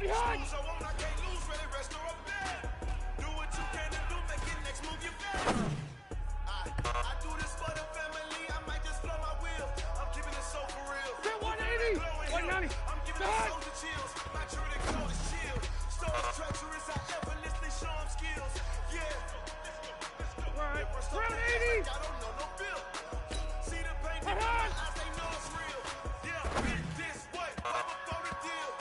hot! So I can't lose, really rest or I'm dead. Do what you can and do, make it next move you bet. I do this for the family, I might just blow my wheels. I'm keeping it so for real. 180! 190! I'm giving the soldier chills. My true to cold is chill. So it's treacherous, I effortlessly show them skills. Yeah. Right. Round 80! I don't know no bill. See the pain in my eyes, they know it's real. Yeah, big this way, I'm a photo deal.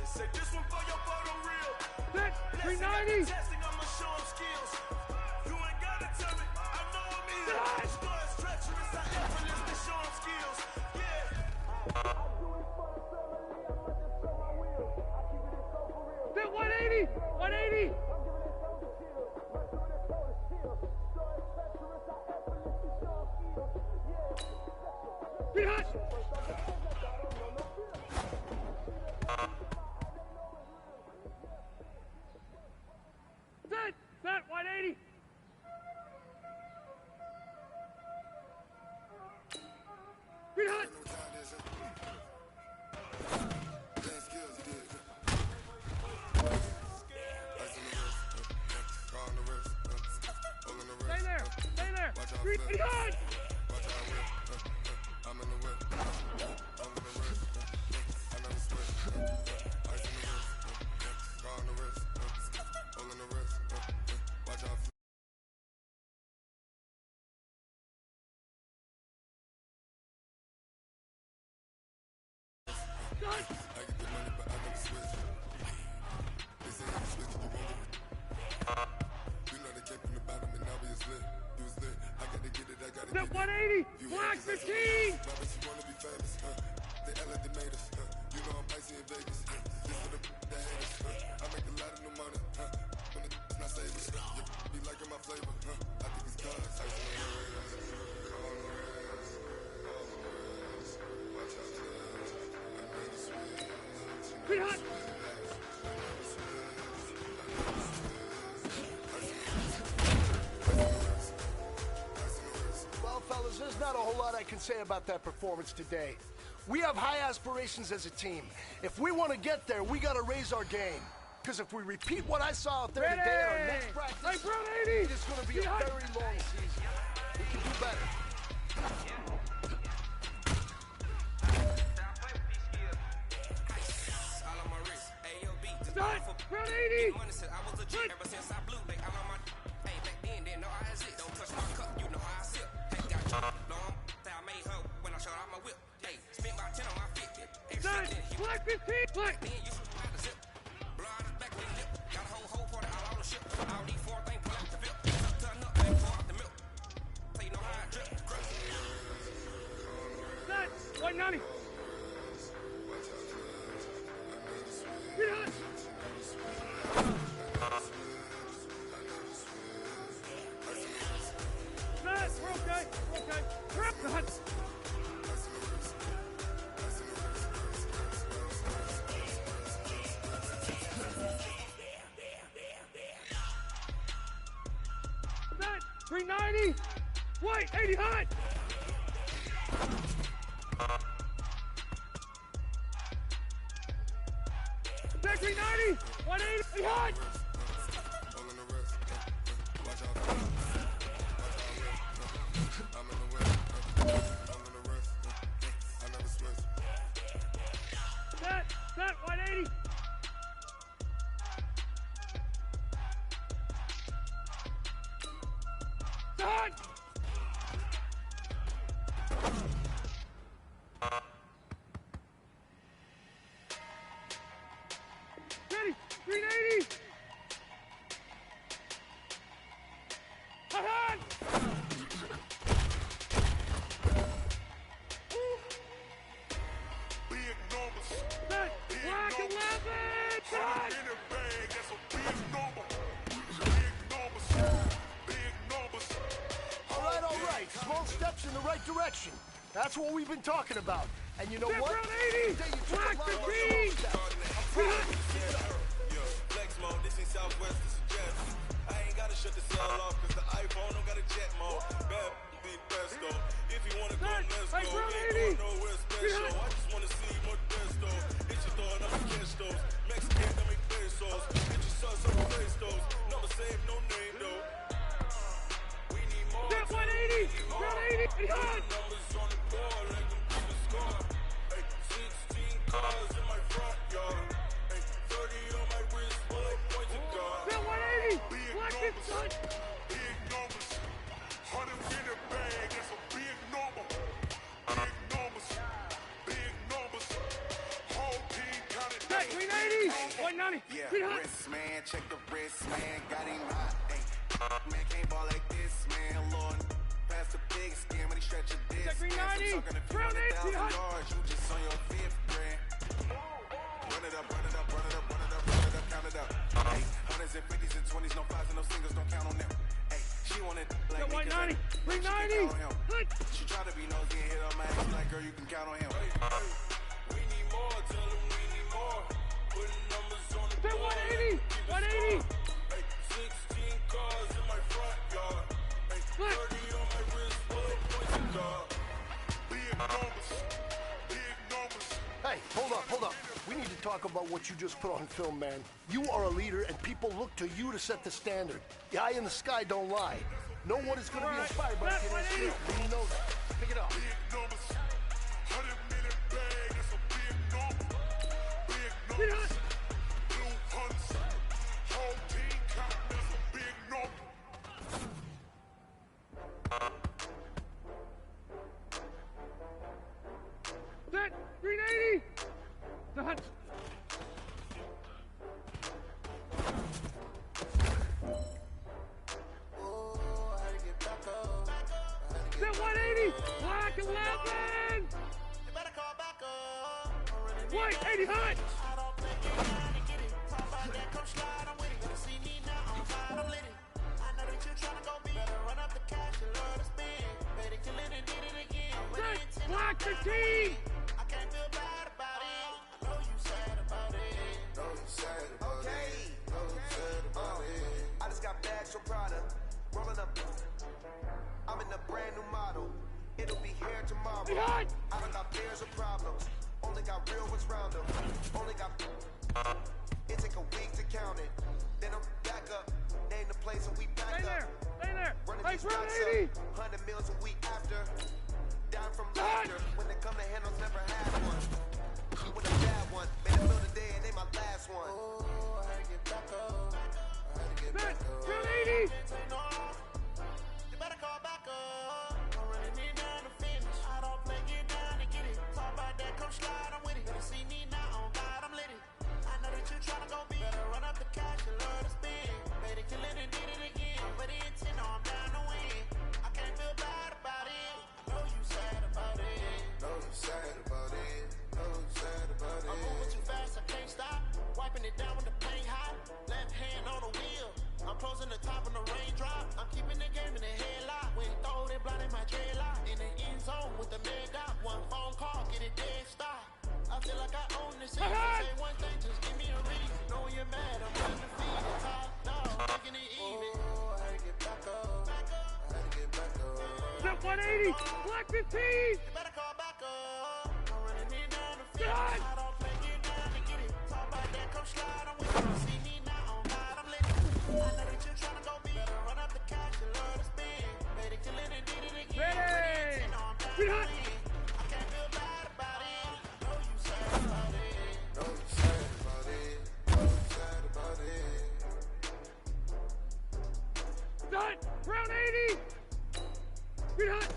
Say this one for your photo reel. Set 390! Testing, I'ma show them skills. You ain't gotta tell me, I know I'm in. So it's treacherous, I effortlessly show them skills. Yeah. Set 180! 180! Be hot! Set 180! Be hot! Stay there! Stay there! Be hot! I'm in the whip. I'm in the wrist. I never switch. Ice in the wrist. Car on the wrist. Hole in the wrist. Watch out. I get the money, but I never switch. They say you switch, you won't. You know they came from the bottom and now we is lit. You was lit. I gotta get it, I gotta get it. 180! Black 15! Roberts, you wanna be famous, They made us, You know I'm icy in Vegas, This for the that haters, I make a lot of new money, When it's not saving, You be liking my flavor, I think it's cause ice on the rails, on the rails, watch out, I never switch. Be hot! Well, fellas, there's not a whole lot I can say about that performance today. We have high aspirations as a team. If we want to get there, we got to raise our game. Because if we repeat what I saw out there today at our next practice, it's going to be a very long season. We can do better. Start! Round 80! Start! Black 15! Black! Start! 190! Get hot! Start! We're okay! We're okay! Grab the hut! Start! 390! White! 80 hot! Back 390! 180! Hot! Set 180! Done! Ready! 380! Hot! Big numbers. Set! Black 11! Done! In a bag, that's a big number. Big numbers. Big numbers. All right. Small steps in the right direction. That's what we've been talking about. And you know Set what? round 80! Black 15! Flex mode, this ain't Southwest, this is Jet. I ain't gotta shut the cell off, cause the iPhone don't got a jet mode. Bad be presto. If you wanna go, let's go. Ain't going nowhere special. I just wanna see more presto. It's your thought, I'm a catch those. Hut! Big numbers. 100-minute bag, that's a big number. Big numbers. Big numbers. Whole team counted. Check, 380! 190! Yeah, Three hot! wrist, man, check the wrist, man, got him hot, ayy. Man, can't ball like this, man, Lord. Pass the big skin when he stretch a disc. Check, 390! I'm talking a few Round 100,000 18, hot! yards, you just on your fifth grand. Run it up, run it up, run it up, run it up, run it up, count it up. Ay, hundreds and fifties and 20s, no fives and no singles, don't count on them. Ay, she wanted like Check, me, 'cause 190! like, she can 390! count on him. Hut! She try to be nosy and hit on my ass like, girl, you can count on him. We need more, tell them we need more. Putting numbers on the Check, 180! 180! Hey, 16 cars in my front yard. Hey, 30 on my wrist, bullet points guard. Big numbers, big numbers. Hey, hold up. We need to talk about what you just put on film, man. You are a leader, and people look to you to set the standard. The eye in the sky don't lie. No one is going to be inspired by Left, Kenny's 180. skill. You know that. Pick it up. Big numbers, 100-minute bag, that's a big number. Big Three numbers, hot! blue hunts. Whole team count, that's a big number. Set! 380! The Hut! Set 180! Black 11! White 80 hot! Set! Black 15! I just got bags from Prada, rolling up. I'm in a brand new model. It'll be here tomorrow. Hey, hot! I don't got fears or problems. Only got real ones round them. Only got. It take a week to count it. Then I'm back up. Name the place and we back Stay there! up. Stay there! Running Hey, these stocks 180! up. 100 mils a week after. Down from Hot! laughter. When they come to handles, never had one. With a bad one. Made a bill today and they my last one. Oh, I had to get back up. I had to get Set! back up. 180! You better call back up. I'm running it down to finish. I don't play, get down and get it. Talk about that, come slide, I'm with it. Better see me now, on God, I'm lit it. I know that you tryna go big. Better run up the cash, you love to spend. Made it, kill it, and did it again. But the intent, no, I'm down to win. I can't feel bad about it. Know you sad about it. Know you sad about it. Know you sad about it. I'm moving too fast, I can't stop. Wiping it down with the paint hot. Left hand on the wheel. I'm closing the top on the raindrop. I'm keeping the game in the headlock. When throw it, blinding my dreadlock. In the end zone with the mad dot. One phone call, get it dead stop. I feel like I own this season. Say one thing, just give me a reason. Knowing you're mad, I'm undefeated. Top dog, making it even. Oh, I had to get back up. I had to get back up. Set 180! Black 15! You better call back up. I'm running it down the field. Done. I don't play, get down to get it. Talk about that, come slide, I'm with it. See me now, on God, I'm lit. I know that you're tryna go big. Better run up the cash, you love to spend. Made it, kill it, and did it again. Ready! No, I'm down Three to hot! win. I can't feel bad about it. Know you sad about it. Know you sad about it. Know you sad about it. Set! Round 80! Three hot!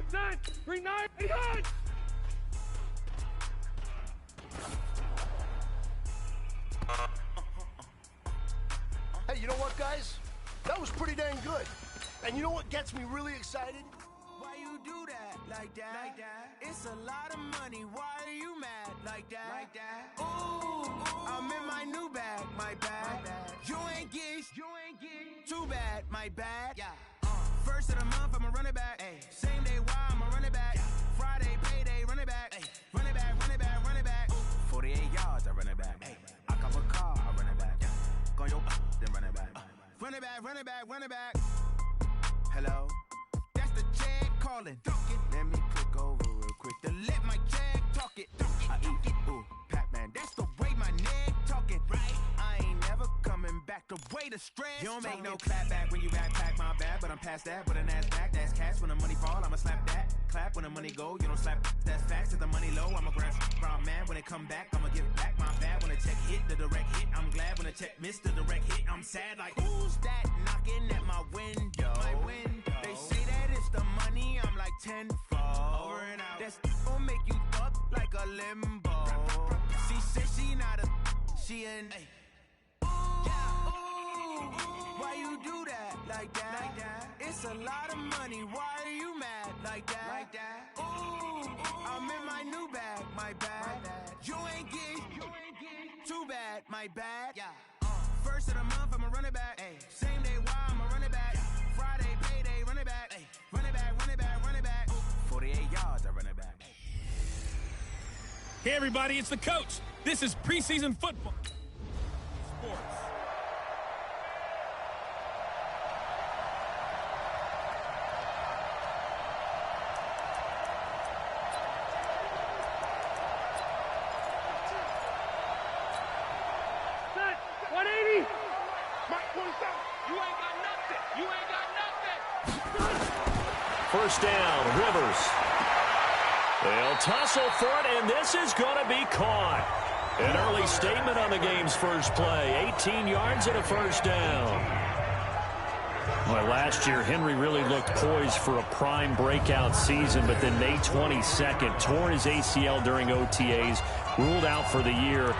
Set! 390! Hot! Hey, you know what, guys? That was pretty dang good. And you know what gets me really excited? Why you do that like that? Like that? It's a lot of money. Why are you mad like that? Like that? Ooh, I'm in my new bag. My bad. You ain't get. Too bad. My bad. Yeah. First of the month, I'ma run it back. Ay. Same day, why I'ma run it back. Yeah. Friday, payday, run it back. Ay. Run it back, run it back, run it back. 48 yards, I run it back. Ay. I cop a car, I run it back. Yeah. Go yo, then run it back. Run it back, run it back, run it back. Hello? That's the Jag calling. Let me click over real quick to let my Jag talk it. I eat it, ooh, Pac-Man. That's the way my neck talking. Right? I ain't never coming back. The way the stress. You don't make no clap back when you backpack my bad, but I'm past that with an ass back. That's cash when the money fall. I'ma slap rap when the money go. You don't slap, that's facts. Set the money low, I'ma grab brown man. When it come back, I'ma give back my bad. When the check hit, the direct hit, I'm glad. When the check missed, the direct hit, I'm sad. Like, who's that knocking at my window? They say that it's the money, I'm like tenfold. Over and out. That's gon' make you up like a limbo. She said she not a, she an. Why you do that like that? It's a lot of money. Why are you mad like that? Ooh, I'm in my new bag, my bad. You ain't get too bad, my bad. First of the month, I'ma run it back. Same day, why I'ma run it back. Friday, payday, run it back. Run it back, run it back, run it back. 48 yards, I run it back. Hey everybody, it's the coach. This is preseason football. Sports. Set. 180. Mike 27. You ain't got nothing. You ain't got nothing. First down, Rivers. They'll tussle for it, and this is going to be caught. An early statement on the game's first play. 18 yards and a first down. Well, last year, Henry really looked poised for a prime breakout season, but then May 22nd, tore his ACL during OTAs, ruled out for the year.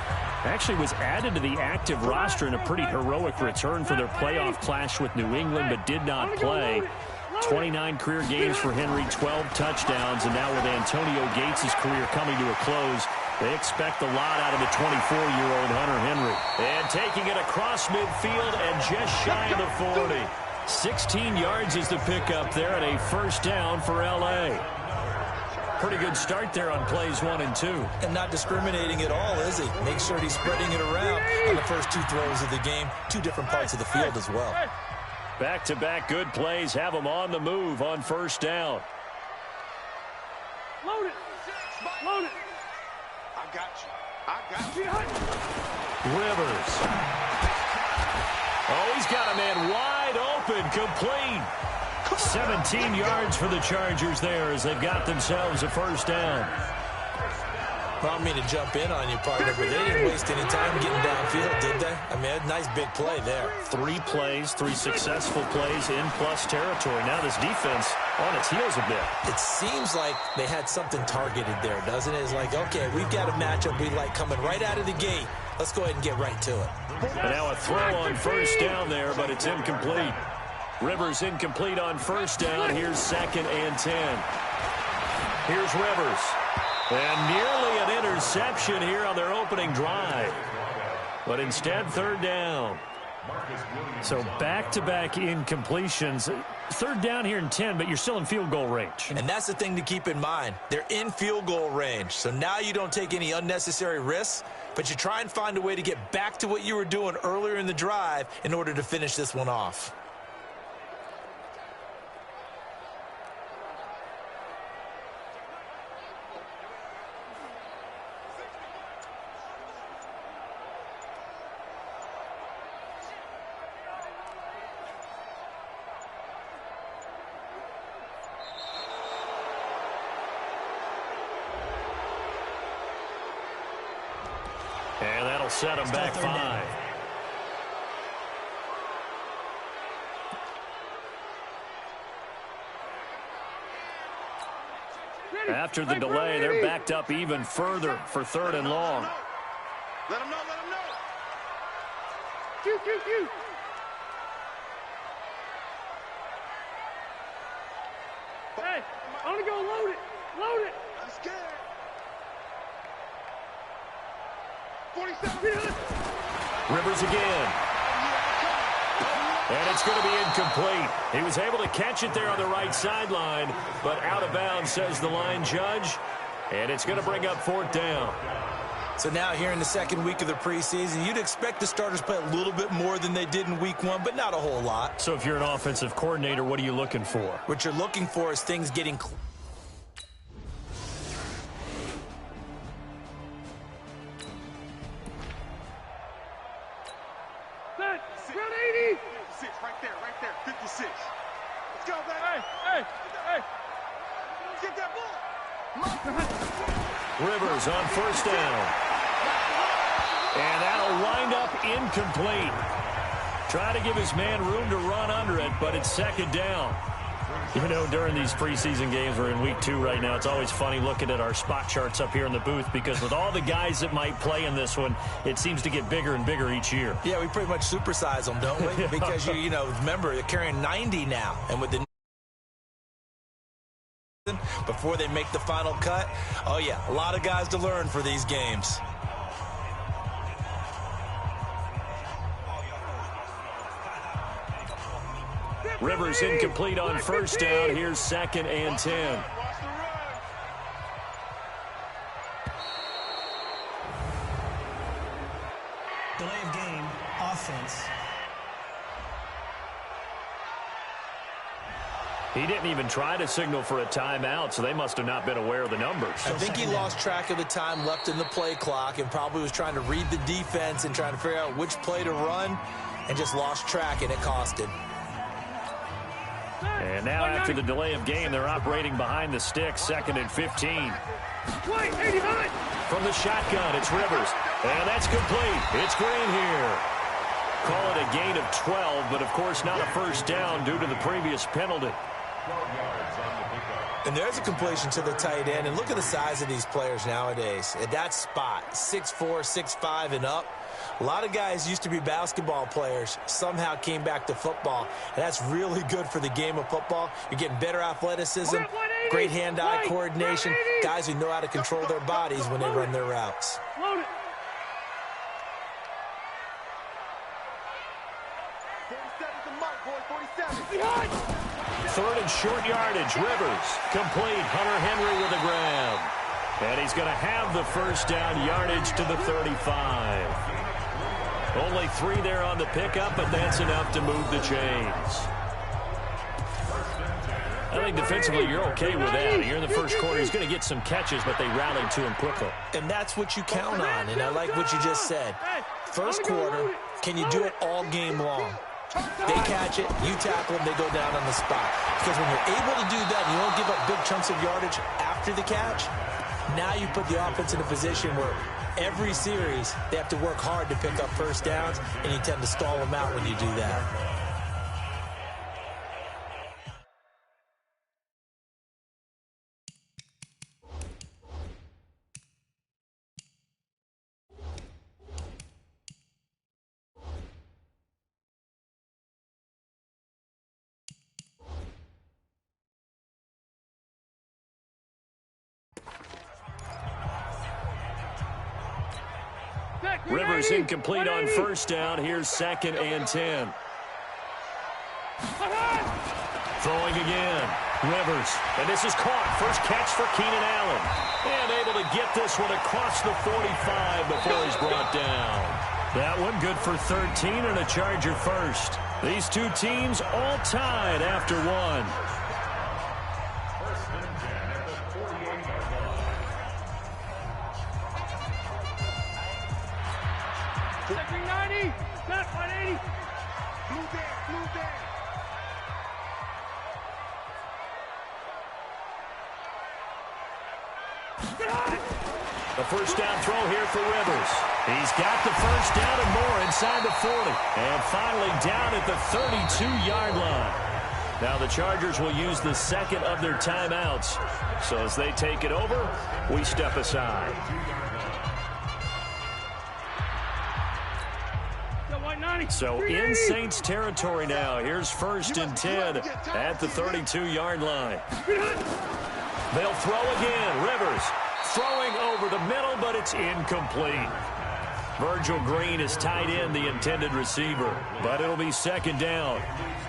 Actually was added to the active roster in a pretty heroic return for their playoff clash with New England, but did not play. 29 career games for Henry, 12 touchdowns, and now with Antonio Gates' career coming to a close, they expect a lot out of the 24-year-old Hunter Henry. And taking it across midfield and just shy of the 40. 16 yards is the pickup there and a first down for L.A. Pretty good start there on plays 1 and 2. And not discriminating at all, is he? Make sure he's spreading it around on the first 2 throws of the game. 2 different parts of the field as well. Back-to-back good plays have them on the move on first down. Load it. Load it. I got you. I got you. Rivers. Oh, he's got a man wide open, complete. 17 yards for the Chargers there as they've got themselves a first down. Well, I don't mean to jump in on you, partner, but they didn't waste any time getting downfield, did they? I mean, a nice big play there. 3 plays, 3 successful plays in plus territory. Now this defense on its heels a bit. It seems like they had something targeted there, doesn't it? It's like, okay, we've got a matchup we like coming right out of the gate. Let's go ahead and get right to it. And now a throw on first down there, but it's incomplete. Rivers incomplete on first down. Here's 2nd and 10. Here's Rivers. And nearly an interception here on their opening drive. But instead, 3rd down. So back-to-back incompletions. 3rd down here in 10, but you're still in field goal range. And that's the thing to keep in mind. They're in field goal range. So now you don't take any unnecessary risks, but you try and find a way to get back to what you were doing earlier in the drive in order to finish this one off. And that'll set them back 5. After the delay, they're backed up even further for 3rd and long. Let him know, let him know. Shoot. Hey, I want to go load it. Load it. I'm scared. 47. Rivers again. And it's going to be incomplete. He was able to catch it there on the right sideline, but out of bounds, says the line judge. And it's going to bring up 4th down. So now here in the 2nd week of the preseason, you'd expect the starters to play a little bit more than they did in week 1, but not a whole lot. So if you're an offensive coordinator, what are you looking for? What you're looking for is things getting clear. Set. Round 80. 56, right there, 56. Let's go, baby. Hey. Get Rivers on first down. And that'll wind up incomplete. Try to give his man room to run under it, but it's second down. You know, during these preseason games, we're in week 2 right now, it's always funny looking at our spot charts up here in the booth because with all the guys that might play in this one, it seems to get bigger and bigger each year. Yeah, we pretty much supersize them, don't we? Because, you know, remember, they're carrying 90 now. And with the before they make the final cut, oh, yeah, a lot of guys to learn for these games. Rivers incomplete on first down. Here's 2nd and 10. Delay of game, offense. He didn't even try to signal for a timeout, so they must have not been aware of the numbers. I think he lost track of the time left in the play clock and probably was trying to read the defense and trying to figure out which play to run and just lost track, and it cost him. And now after the delay of game, they're operating behind the stick, 2nd and 15. From the shotgun, it's Rivers. And that's complete. It's Green here. Call it a gain of 12, but of course not a first down due to the previous penalty. And there's a completion to the tight end. And look at the size of these players nowadays. At that spot, 6'4", 6'5", and up. A lot of guys used to be basketball players, somehow came back to football. And that's really good for the game of football. You're getting better athleticism, great hand-eye coordination, guys who know how to control their bodies when they run their routes. 3rd and short yardage. Rivers complete. Hunter Henry with a grab. And he's going to have the first down yardage to the 35. Only 3 there on the pickup, but that's enough to move the chains. I think defensively you're okay with that. You're in the first quarter. He's going to get some catches, but they rallied to him quickly. And that's what you count on, and I like what you just said. First quarter, can you do it all game long? They catch it, you tackle them, they go down on the spot. Because when you're able to do that and you don't give up big chunks of yardage after the catch, now you put the offense in a position where every series they have to work hard to pick up first downs, and you tend to stall them out when you do that. Rivers incomplete on first down. Here's 2nd and 10. Throwing again. Rivers. And this is caught. First catch for Keenan Allen. And able to get this one across the 45 before he's brought down. That one good for 13 and a Charger first. These two teams all tied after one. Second 90, not 180. Blue there. The first down throw here for Rivers. He's got the first down and more inside the 40. And finally down at the 32-yard line. Now the Chargers will use the second of their timeouts. So as they take it over, we step aside. So in Saints territory now. Here's 1st and 10 at the 32-yard line. They'll throw again. Rivers throwing over the middle, but it's incomplete. Virgil Green is tied in, the intended receiver. But it'll be 2nd down.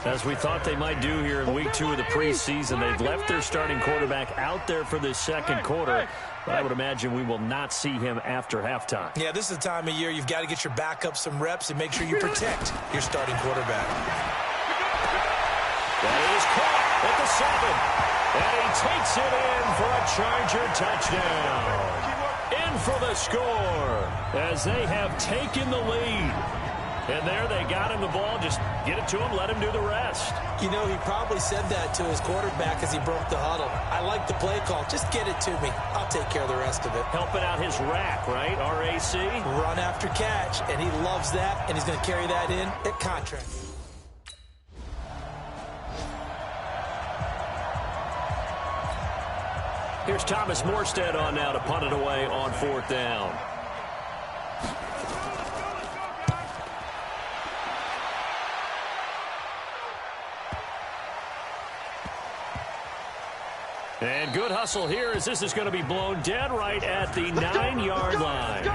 As we thought they might do here in week 2 of the preseason, they've left their starting quarterback out there for this second quarter. But I would imagine we will not see him after halftime. Yeah, this is the time of year you've got to get your backup some reps and make sure you protect your starting quarterback. That is caught at the 7. And he takes it in for a Charger touchdown. In for the score as they have taken the lead. And there they got him the ball. Just get it to him, let him do the rest. You know, he probably said that to his quarterback as he broke the huddle. I like the play call. Just get it to me. I'll take care of the rest of it. Helping out his rack, right? RAC? Run after catch, and he loves that, and he's going to carry that in at contract. Here's Thomas Morstead on now to punt it away on 4th down. And good hustle here as this is going to be blown dead right at the 9-yard line.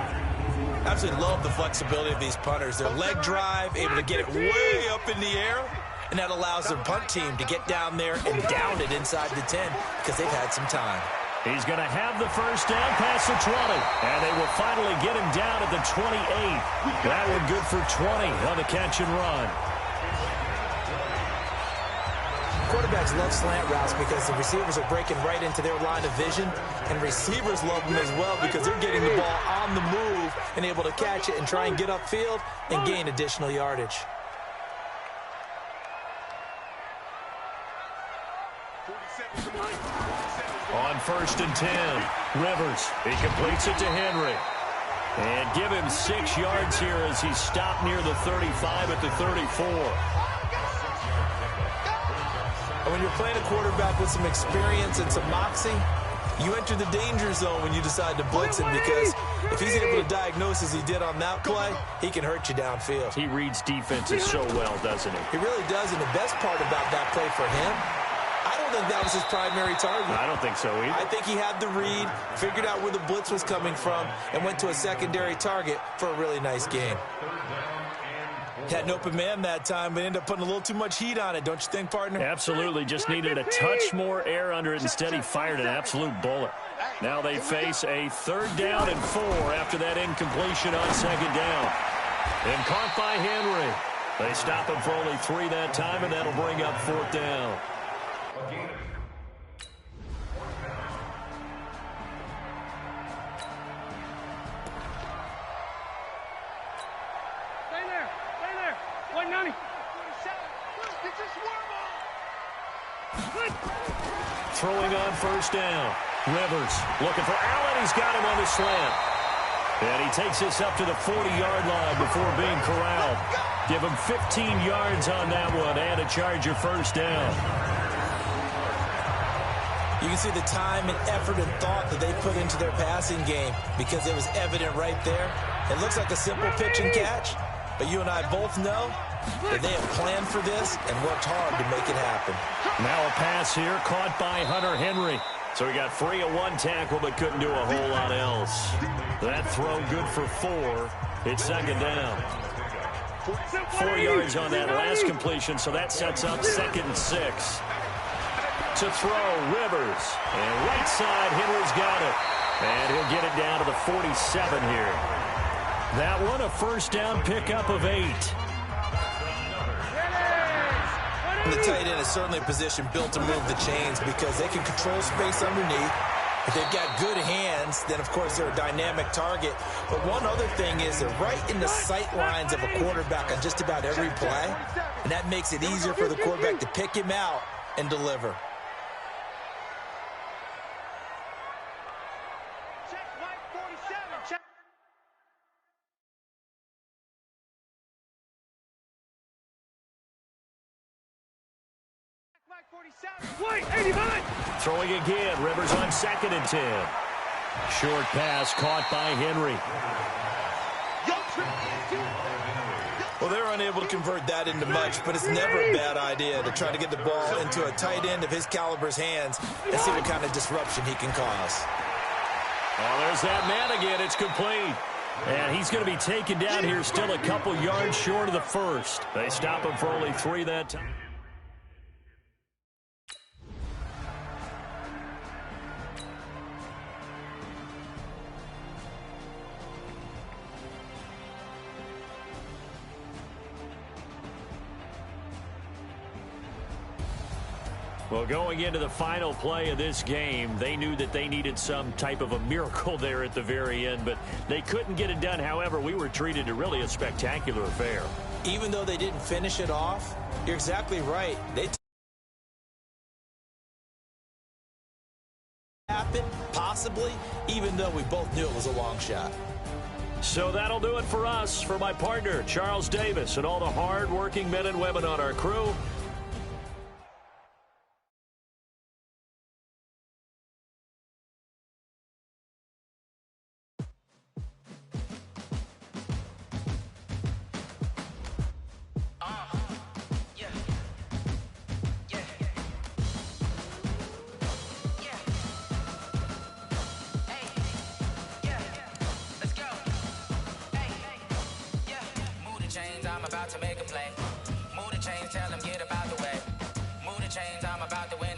Absolutely love the flexibility of these punters. Their leg drive, able to get it way up in the air, and that allows their punt team to get down there and down it inside the 10 because they've had some time. He's going to have the first down past the 20, and they will finally get him down at the 28. That one good for 20 on the catch and run. Quarterbacks love slant routes because the receivers are breaking right into their line of vision, and receivers love them as well because they're getting the ball on the move and able to catch it and try and get upfield and gain additional yardage. On 1st and 10, Rivers. He completes it to Henry. And give him 6 yards here as he stopped near the 35 at the 34. And when you're playing a quarterback with some experience and some moxie, you enter the danger zone when you decide to blitz him because if he's able to diagnose as he did on that play, he can hurt you downfield. He reads defenses so well, doesn't he? He really does, and the best part about that play for him, I don't think that was his primary target. I don't think so either. I think he had the read, figured out where the blitz was coming from, and went to a secondary target for a really nice game. Had an open man that time, but ended up putting a little too much heat on it, don't you think, partner? Absolutely. Just needed a touch more air under it. Instead, he fired an absolute bullet. Now they face a 3rd down and 4 after that incompletion on 2nd down. And caught by Henry. They stop him for only 3 that time, and that'll bring up 4th down. Throwing on 1st down. Rivers looking for Allen. He's got him on the slant. And he takes this up to the 40-yard line before being corralled. Give him 15 yards on that one and a Charger 1st down. You can see the time and effort and thought that they put into their passing game because it was evident right there. It looks like a simple pitch and catch, but you and I both know that they have planned for this and worked hard to make it happen. Now a pass here caught by Hunter Henry. So he got free of 1 tackle but couldn't do a whole lot else. That throw good for 4. It's 2nd down. 4 yards on that last completion, so that sets up 2nd and 6. To throw, Rivers. And right side, Henry's got it. And he'll get it down to the 47 here. That one, a 1st down pickup of 8. The tight end is certainly a position built to move the chains because they can control space underneath. If they've got good hands, then, of course, they're a dynamic target. But one other thing is they're right in the sight lines of a quarterback on just about every play, and that makes it easier for the quarterback to pick him out and deliver. Throwing again. Rivers on 2nd and 10. Short pass caught by Henry. Well, they're unable to convert that into much, but it's never a bad idea to try to get the ball into a tight end of his caliber's hands and see what kind of disruption he can cause. Oh, there's that man again. It's complete. And he's going to be taken down here, still a couple yards short of the 1st. They stop him for only 3 that time. Well, going into the final play of this game, they knew that they needed some type of a miracle there at the very end, but they couldn't get it done. However, we were treated to really a spectacular affair. Even though they didn't finish it off, you're exactly right. They happened, possibly, even though we both knew it was a long shot. So that'll do it for us. For my partner, Charles Davis, and all the hard-working men and women on our crew, I'm about to make a play. Move the chains, tell them get about the way. Move the chains, I'm about to win.